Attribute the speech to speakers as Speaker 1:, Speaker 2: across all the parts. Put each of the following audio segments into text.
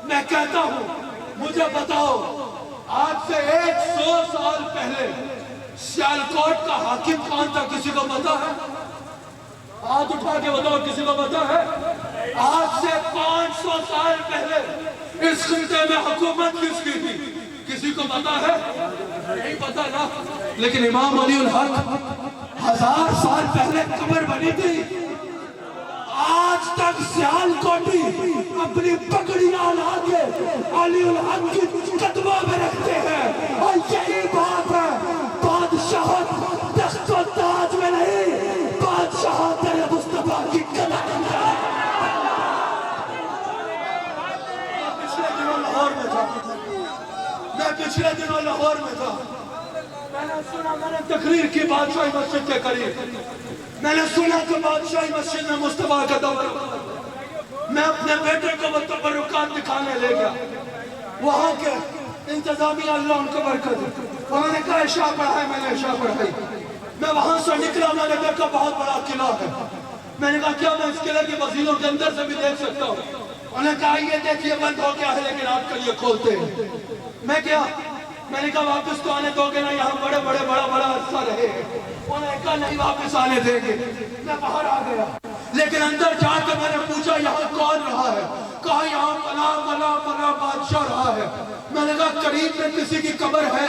Speaker 1: میں کہتا ہوں مجھے بتاؤ آج سے 100 سال پہلے سیالکوٹ کا حاکم کون تھا؟ کسی کو پتا ہے؟ ہاتھ اٹھا کے بتاؤ کسی کو پتا ہے؟ آج سے 500 سال پہلے اس خطے میں حکومت کس کی تھی؟ کسی کو پتا ہے؟ نہیں پتا نا. لیکن امام علی الحق 1000 سال پہلے قبر بنی تھی. آج تک سیالکوٹی اپنی پگڑیاں لا کے علی الحق کی قدموں میں رکھتے ہیں. اور یہی بات ہے، بادشاہت تخت و تاج میں نہیں، بادشاہت ہے مصطفیٰ کی قدم میں. میں پچھلے دنوں لاہور میں تھا. میں نے سنا، میں نے تقریر کی بادشاہی مسجد کے قریب. میں نے سنا کہ بادشاہی مسجد میں مصطفیٰ کا دور. میں اپنے بیٹے کو وہ تبرکات دکھانے لے گیا. وہاں کے انتظامیہ اللہ ان کو برکت دے، انہوں نے کہا عشاء پڑھائے. میں نے عشاء پڑھائی. میں وہاں سے نکلا، میں نے دیکھا بہت بڑا قلعہ ہے. میں نے کہا کیا میں اس قلعے کے وزیروں کے اندر سے بھی دیکھ سکتا ہوں؟ انہوں نے کہا یہ دیکھیے بند ہو گیا ہے لیکن آپ کا یہ کھولتے ہیں. میں کیا؟ میں نے کہا واپس تو آنے دو گے نا، یہاں بڑے بڑا عرصہ رہے. انہوں نے کہا نہیں واپس آنے دیں گے. میں باہر آ گیا، لیکن اندر جا کے میں نے پوچھا یہاں کون رہا ہے؟ کہا یہاں فلاں بادشاہ رہا ہے. میں نے کہا قریب میں کسی کی قبر ہے؟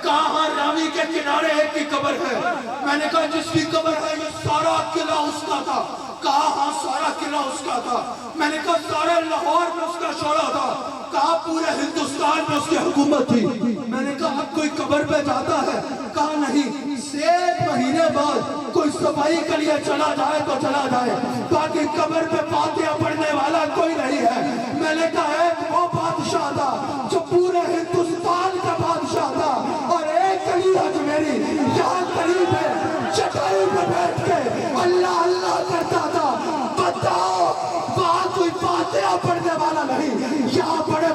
Speaker 1: کہا ہاں راوی کے کنارے ایک کی قبر ہے. میں نے کہا جس کی قبر ہے یہ سارا قلعہ اس کا تھا؟ کہا ہاں سارا قلعہ اس کا تھا. میں نے کہا سارے لاہور میں اس کا شورا تھا؟ کہا پورے ہندوستان میں اس کی حکومت تھی. میں نے کہا اب کوئی قبر پہ جاتا ہے؟ کہا نہیں. 1 مہینے بعد کوئی صفائی کے لیے چلا جائے تو چلا جائے، باقی قبر پہ فاتحہ پڑھنے والا کوئی نہیں ہے. میں نے کہا ایک وہ بادشاہ تھا جو پورے ہندوستان کا بادشاہ تھا، اور ایک علی اجمیری یہاں قریب ہے چٹائی پہ بیٹھ کے اللہ اللہ کرتا تھا. بتاؤ وہاں کوئی فاتحہ پڑھنے والا نہیں، یہاں بڑے